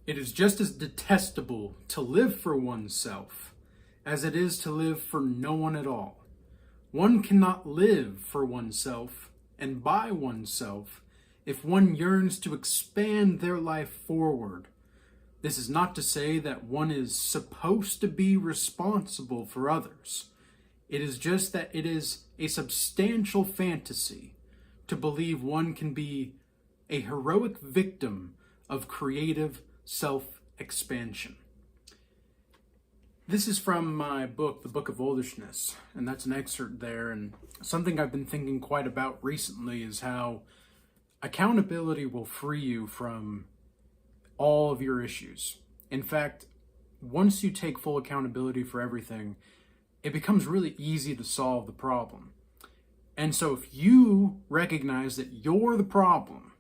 It is just as detestable to live for oneself as it is to live for no one at all. One cannot live for oneself and by oneself if one yearns to expand their life forward. This is not to say that one is supposed to be responsible for others. It is just that it is a substantial fantasy to believe one can be a heroic victim of creative self-expansion. This is from my book, The Book of Oldishness, and that's an excerpt there. And something I've been thinking quite about recently is how accountability will free you from all of your issues. In fact, once you take full accountability for everything, it becomes really easy to solve the problem. And so if you recognize that you're the problem,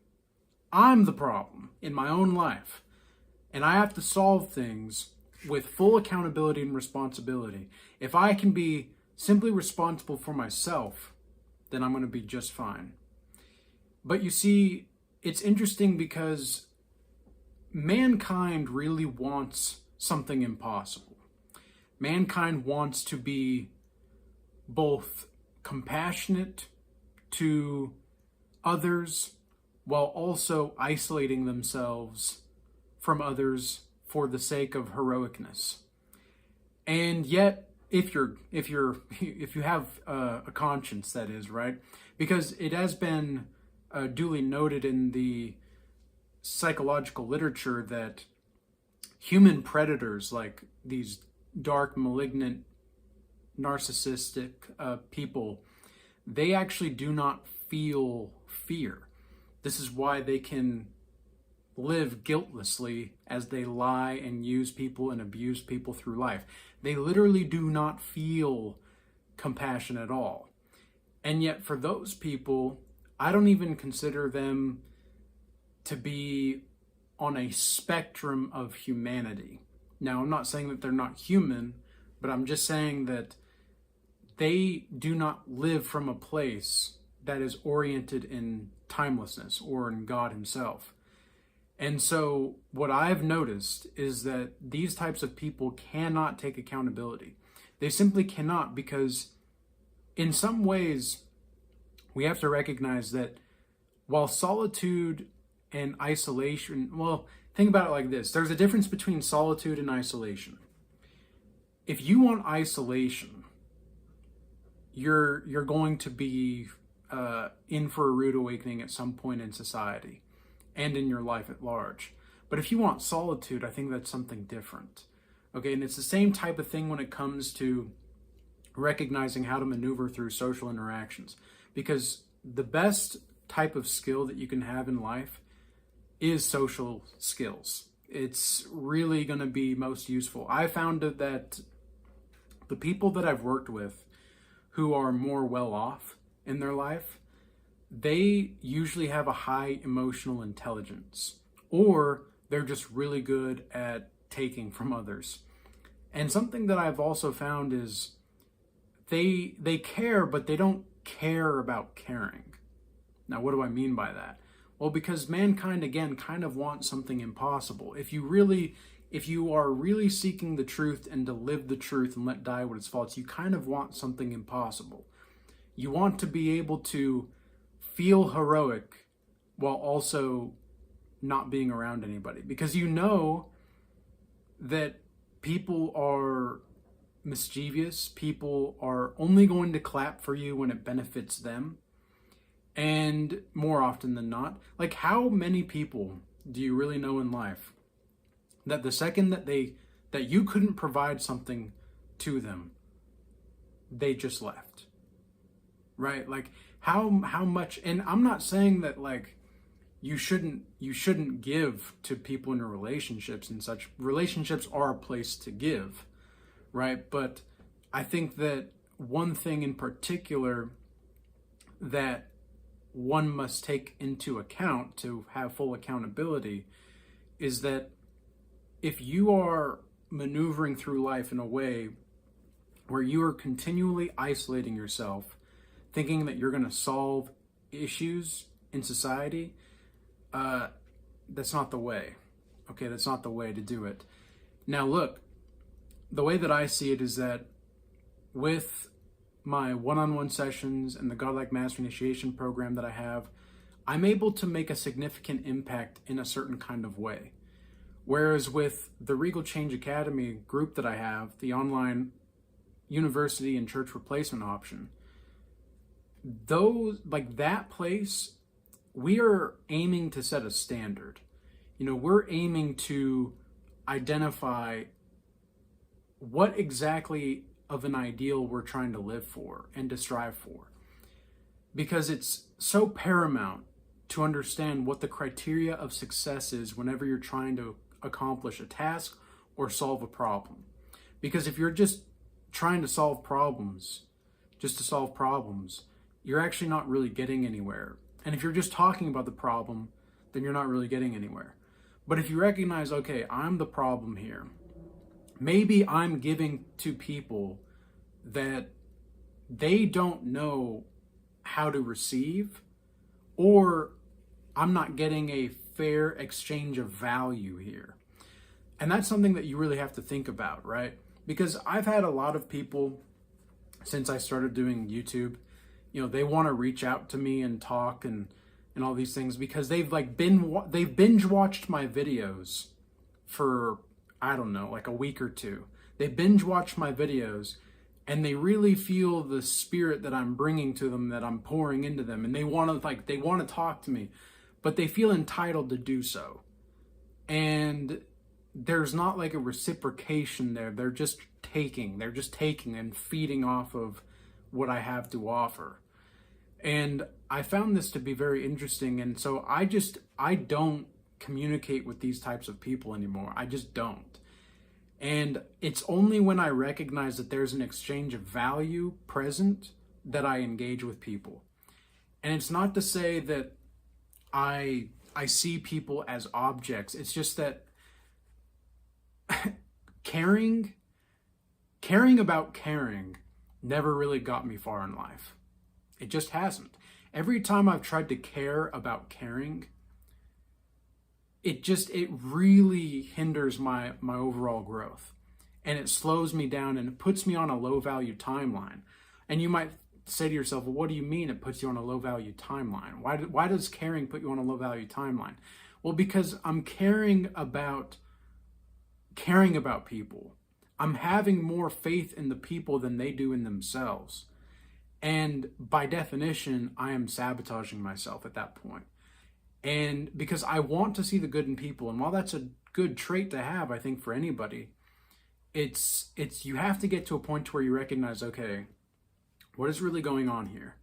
I'm the problem in my own life, and I have to solve things with full accountability and responsibility. If I can be simply responsible for myself, then I'm going to be just fine. But you see, it's interesting because mankind really wants something impossible. Mankind wants to be both compassionate to others while also isolating themselves from others for the sake of heroicness. And yet, if you have a conscience, that is, right? Because it has been duly noted in the psychological literature that human predators, like these dark, malignant, narcissistic people, they actually do not feel fear. This is why they can live guiltlessly as they lie and use people and abuse people through life. They literally do not feel compassion at all. And yet for those people, I don't even consider them to be on a spectrum of humanity. Now, I'm not saying that they're not human, but I'm just saying that they do not live from a place that is oriented in timelessness or in God himself. And so what I've noticed is that these types of people cannot take accountability. They simply cannot, because in some ways we have to recognize that while solitude and isolation, well, think about it like this. There's a difference between solitude and isolation. If you want isolation, you're going to be in for a rude awakening at some point in society and in your life at large. But if you want solitude, I think that's something different. Okay, and it's the same type of thing when it comes to recognizing how to maneuver through social interactions. Because the best type of skill that you can have in life is social skills. It's really going to be most useful. I found that the people that I've worked with who are more well off in their life, they usually have a high emotional intelligence, or they're just really good at taking from others. And something that I've also found is they care, but they don't care about caring. Now, what do I mean by that? Well, because mankind, again, kind of wants something impossible. If you are really seeking the truth and to live the truth and let die what it's false, you kind of want something impossible. You want to be able to feel heroic while also not being around anybody, because you know that people are mischievous. People are only going to clap for you when it benefits them. And more often than not, like, how many people do you really know in life that the second that you couldn't provide something to them, they just left? Right? Like, how much, and I'm not saying that like you shouldn't give to people in your relationships and such. Relationships are a place to give, right? But I think that one thing in particular that one must take into account to have full accountability is that if you are maneuvering through life in a way where you are continually isolating yourself, thinking that you're going to solve issues in society, that's not the way. Okay, that's not the way to do it. Now look, the way that I see it is that with my one-on-one sessions and the Godlike Master Initiation program that I have, I'm able to make a significant impact in a certain kind of way. Whereas with the Regal Change Academy group that I have, the online university and church replacement option, those, like that place, we are aiming to set a standard. We're aiming to identify what exactly of an ideal we're trying to live for and to strive for. Because it's so paramount to understand what the criteria of success is whenever you're trying to accomplish a task or solve a problem. Because if you're just trying to solve problems, just to solve problems, you're actually not really getting anywhere. And if you're just talking about the problem, then you're not really getting anywhere. But if you recognize, okay, I'm the problem here. Maybe I'm giving to people that they don't know how to receive, or I'm not getting a fair exchange of value here. And that's something that you really have to think about, right? Because I've had a lot of people, since I started doing YouTube, they want to reach out to me and talk and all these things because they've binge watched my videos for, I don't know, like a week or two. They binge watch my videos and they really feel the spirit that I'm bringing to them, that I'm pouring into them, and they want to talk to me, but they feel entitled to do so. And there's not like a reciprocation there. They're just taking and feeding off of what I have to offer. And I found this to be very interesting. And so I don't communicate with these types of people anymore. I just don't. And it's only when I recognize that there's an exchange of value present that I engage with people. And it's not to say that I see people as objects. It's just that caring about caring never really got me far in life. It just hasn't. Every time I've tried to care about caring, it really hinders my overall growth, and it slows me down and it puts me on a low value timeline. And you might say to yourself, well, what do you mean it puts you on a low value timeline? Why does caring put you on a low value timeline? Well, because I'm caring about people. I'm having more faith in the people than they do in themselves. And by definition, I am sabotaging myself at that point. And because I want to see the good in people, and while that's a good trait to have, I think for anybody, it's you have to get to a point where you recognize, okay, what is really going on here?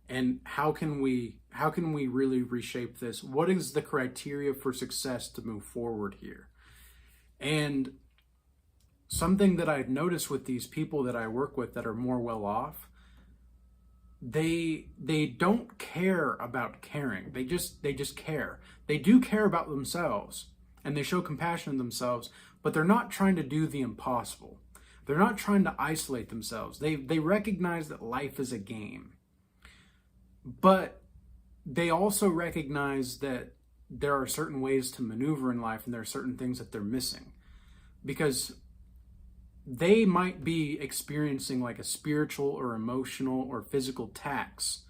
And how can we really reshape this? What is the criteria for success to move forward here? And something that I've noticed with these people that I work with that are more well off, they don't care about caring. They just care. They do care about themselves and they show compassion in themselves, but they're not trying to do the impossible. They're not trying to isolate themselves. They recognize that life is a game. But they also recognize that there are certain ways to maneuver in life and there are certain things that they're missing. Because they might be experiencing like a spiritual or emotional or physical tax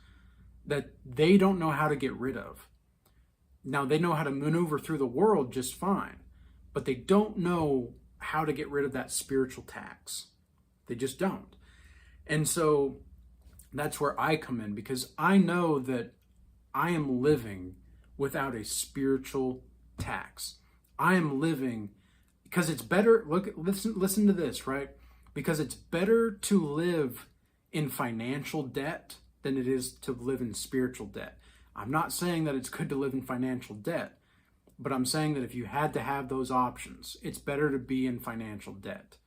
that they don't know how to get rid of. Now, they know how to maneuver through the world just fine, but they don't know how to get rid of that spiritual tax. They just don't. And so that's where I come in, because I know that I am living without a spiritual tax. I am living because it's better. Listen to this, right? Because it's better to live in financial debt than it is to live in spiritual debt. I'm not saying that it's good to live in financial debt, but I'm saying that if you had to have those options, it's better to be in financial debt.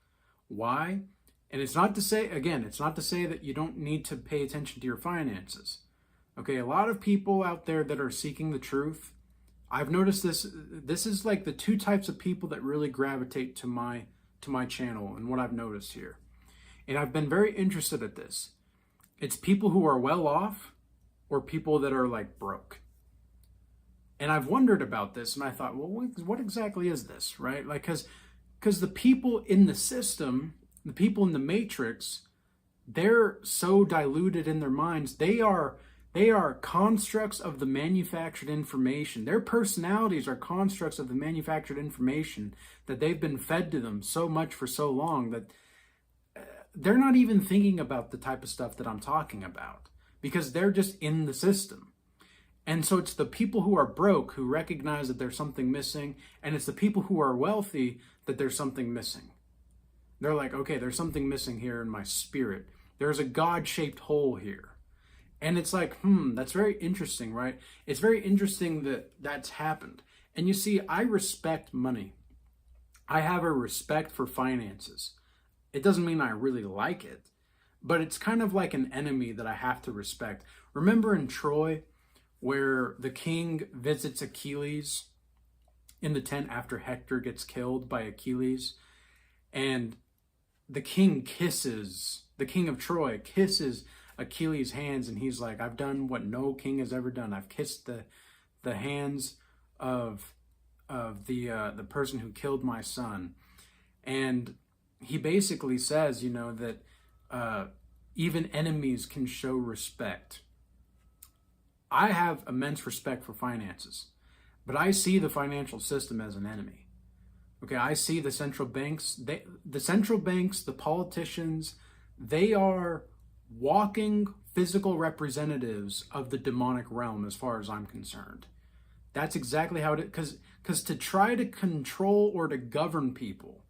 Why? And it's not to say that you don't need to pay attention to your finances. Okay, a lot of people out there that are seeking the truth, I've noticed this is like the two types of people that really gravitate to my channel and what I've noticed here. And I've been very interested at this. It's people who are well off or people that are like broke. And I've wondered about this, and I thought, well, what exactly is this, right? Like, because the people in the system, the people in the matrix, they're so diluted in their minds. They are constructs of the manufactured information. Their personalities are constructs of the manufactured information that they've been fed to them so much for so long that they're not even thinking about the type of stuff that I'm talking about, because they're just in the system. And so it's the people who are broke who recognize that there's something missing, and it's the people who are wealthy that there's something missing. They're like, okay, there's something missing here in my spirit. There's a God-shaped hole here. And it's like, that's very interesting, right? It's very interesting that that's happened. And you see, I respect money. I have a respect for finances. It doesn't mean I really like it, but it's kind of like an enemy that I have to respect. Remember in Troy, where the king visits Achilles in the tent after Hector gets killed by Achilles, and the king of Troy kisses Achilles' hands, and he's like, I've done what no king has ever done. I've kissed the hands of the person who killed my son. And he basically says, that even enemies can show respect. I have immense respect for finances, but I see the financial system as an enemy. Okay, I see the central banks, the politicians, they are walking physical representatives of the demonic realm as far as I'm concerned. That's exactly how it is, because to try to control or to govern people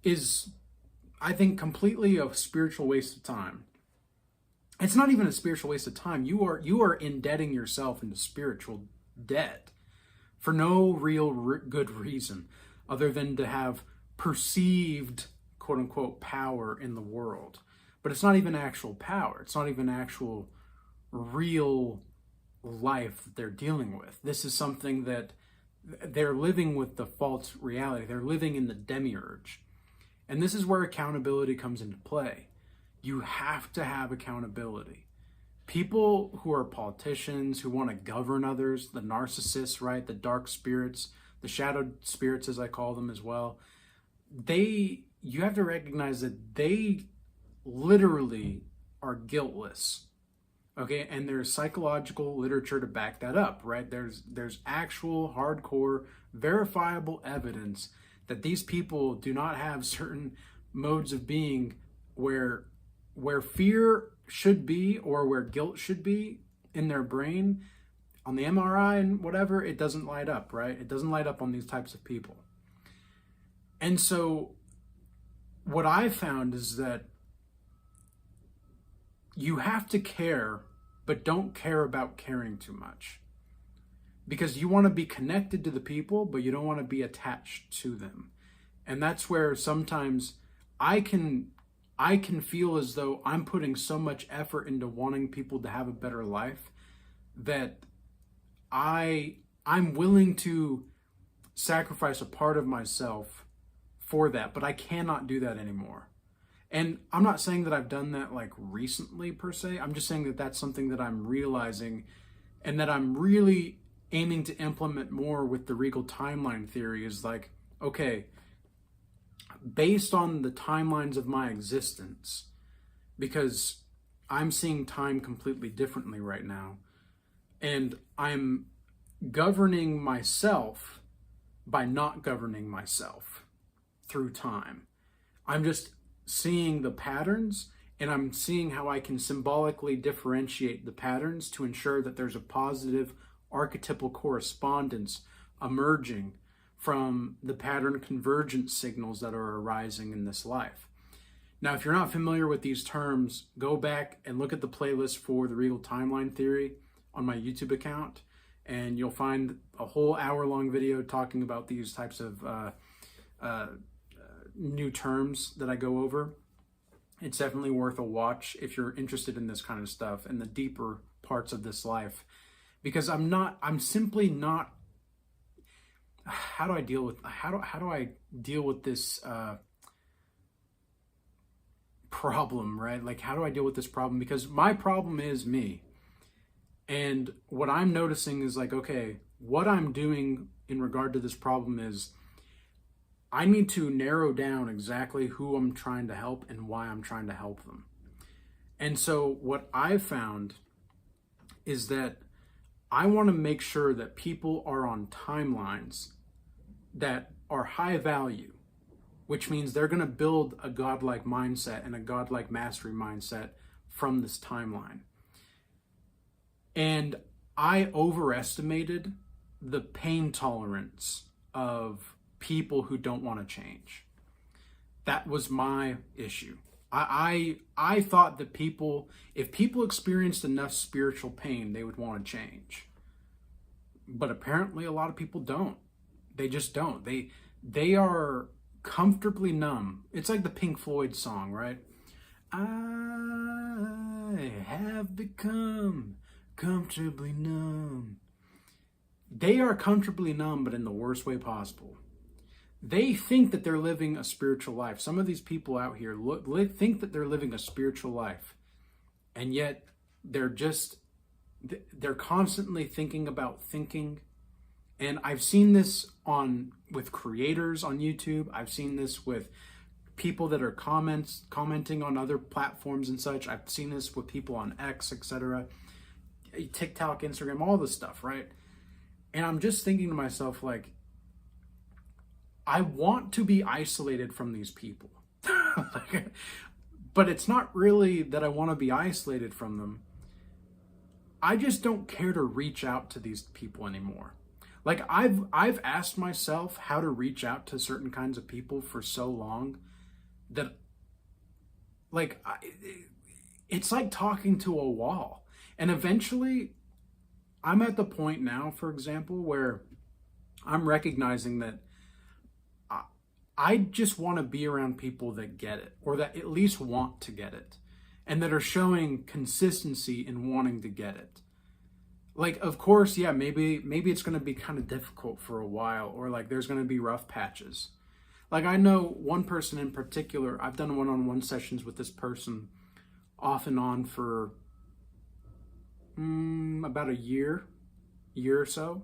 is, I think, completely a spiritual waste of time. It's not even a spiritual waste of time. You are indebting yourself into spiritual debt for no real good reason other than to have perceived, quote unquote, power in the world. But it's not even actual power. It's not even actual real life that they're dealing with. This is something that they're living with, the false reality. They're living in the demiurge. And this is where accountability comes into play. You have to have accountability. People who are politicians, who want to govern others, the narcissists, right? The dark spirits, the shadowed spirits, as I call them as well. You have to recognize that they literally are guiltless. Okay, and there's psychological literature to back that up, right? There's actual hardcore verifiable evidence that these people do not have certain modes of being where fear should be or where guilt should be in their brain. On the MRI and whatever, it doesn't light up, right? It doesn't light up on these types of people. And so what I found is that you have to care, but don't care about caring too much. Because you want to be connected to the people, but you don't want to be attached to them. And that's where sometimes I can feel as though I'm putting so much effort into wanting people to have a better life that I'm willing to sacrifice a part of myself for that, but I cannot do that anymore. And I'm not saying that I've done that like recently per se. I'm just saying that that's something that I'm realizing and that I'm really aiming to implement more with the Regal timeline theory is like, okay, based on the timelines of my existence, because I'm seeing time completely differently right now, and I'm governing myself by not governing myself through time. I'm just seeing the patterns, and I'm seeing how I can symbolically differentiate the patterns to ensure that there's a positive archetypal correspondence emerging from the pattern convergence signals that are arising in this life. Now, if you're not familiar with these terms, go back and look at the playlist for the Regal timeline theory on my YouTube account, and you'll find a whole hour-long video talking about these types of new terms that I go over. It's definitely worth a watch if you're interested in this kind of stuff and the deeper parts of this life, because I'm simply not. How do I deal with this problem, right? Like, how do I deal with this problem? Because my problem is me. And what I'm noticing is like, okay, what I'm doing in regard to this problem is I need to narrow down exactly who I'm trying to help and why I'm trying to help them. And so what I've found is that I want to make sure that people are on timelines that are high value, which means they're going to build a godlike mindset and a godlike mastery mindset from this timeline. And I overestimated the pain tolerance of people who don't want to change. That was my issue. I thought that if people experienced enough spiritual pain, they would want to change. But apparently a lot of people don't. They just don't. They are comfortably numb. It's like the Pink Floyd song, right? I have become comfortably numb. They are comfortably numb, but in the worst way possible. They think that they're living a spiritual life. Some of these people out here think that they're living a spiritual life, and yet they're constantly thinking about thinking. And I've seen this with creators on YouTube. I've seen this with people that are commenting on other platforms and such. I've seen this with people on X, etc., TikTok, Instagram, all this stuff, right? And I'm just thinking to myself, like, I want to be isolated from these people. But it's not really that I want to be isolated from them. I just don't care to reach out to these people anymore. Like, I've asked myself how to reach out to certain kinds of people for so long that, like, it's like talking to a wall. And eventually, I'm at the point now, for example, where I'm recognizing that I just want to be around people that get it, or that at least want to get it, and that are showing consistency in wanting to get it. Like, of course, yeah, maybe it's going to be kind of difficult for a while, or like there's going to be rough patches. Like, I know one person in particular, I've done one-on-one sessions with this person off and on for about a year or so.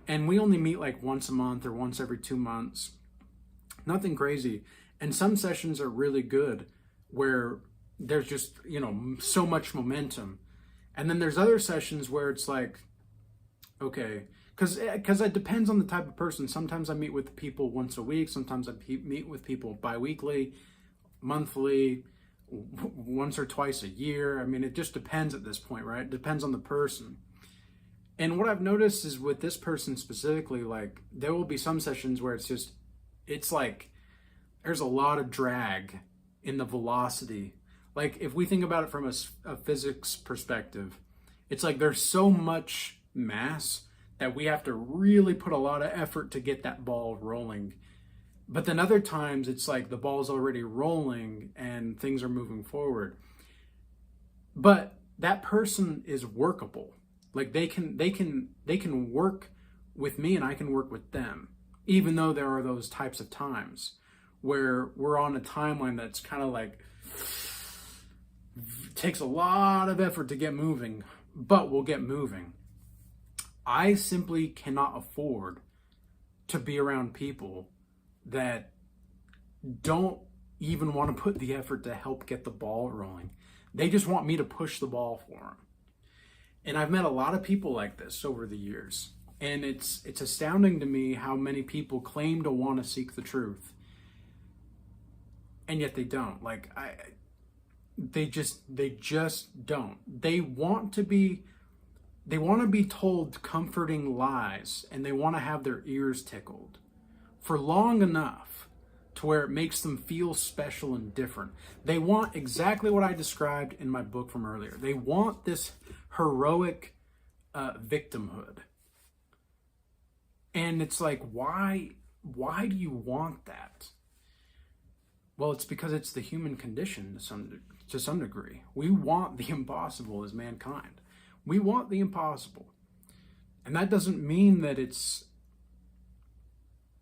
And we only meet like once a month or once every 2 months. Nothing crazy. And some sessions are really good where there's just, so much momentum. And then there's other sessions where it's like, okay, because it depends on the type of person. Sometimes I meet with people once a week. Sometimes I meet with people bi-weekly, monthly, once or twice a year. I mean, it just depends at this point, right? It depends on the person. And what I've noticed is with this person specifically, like, there will be some sessions where it's like there's a lot of drag in the velocity. Like, if we think about it from a physics perspective, it's like there's so much mass that we have to really put a lot of effort to get that ball rolling. But then other times it's like the ball's already rolling and things are moving forward. But that person is workable. Like, they can work with me and I can work with them. Even though there are those types of times where we're on a timeline that's kind of like takes a lot of effort to get moving, but we'll get moving. I simply cannot afford to be around people that don't even want to put the effort to help get the ball rolling. They just want me to push the ball for them. And I've met a lot of people like this over the years. And it's astounding to me how many people claim to want to seek the truth, and yet they don't. Like, they just don't. They want to be told comforting lies, and they want to have their ears tickled for long enough to where it makes them feel special and different. They want exactly what I described in my book from earlier. They want this heroic victimhood. And it's like, why do you want that? Well, it's because it's the human condition to some degree. We want the impossible as mankind. We want the impossible. And that doesn't mean that it's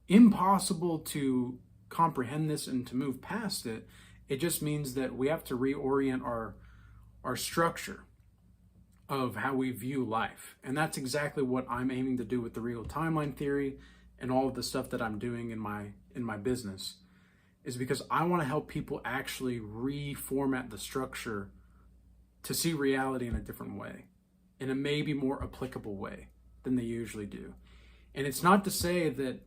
impossible to comprehend this and to move past it. It just means that we have to reorient our structure. of how we view life. And that's exactly what I'm aiming to do with the Regal timeline theory and all of the stuff that I'm doing in my business, is because I want to help people actually reformat the structure to see reality in a different way, in a maybe more applicable way than they usually do. And it's not to say that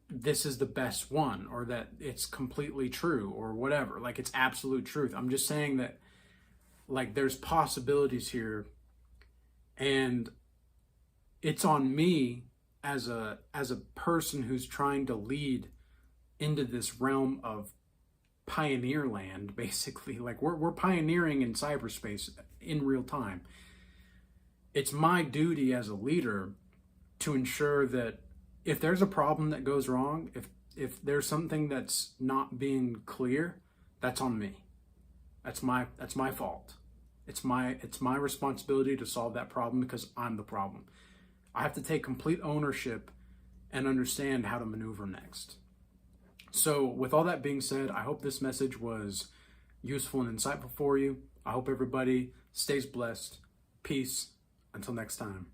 this is the best one, or that it's completely true, or whatever. Like, it's absolute truth. I'm just saying that, like, there's possibilities here, and it's on me as a person who's trying to lead into this realm of pioneer land, basically. Like, we're pioneering in cyberspace in real time. It's my duty as a leader to ensure that if there's a problem that goes wrong, if there's something that's not being clear, that's on me. That's my fault. It's my responsibility to solve that problem, because I'm the problem. I have to take complete ownership and understand how to maneuver next. So with all that being said, I hope this message was useful and insightful for you. I hope everybody stays blessed. Peace. Until next time.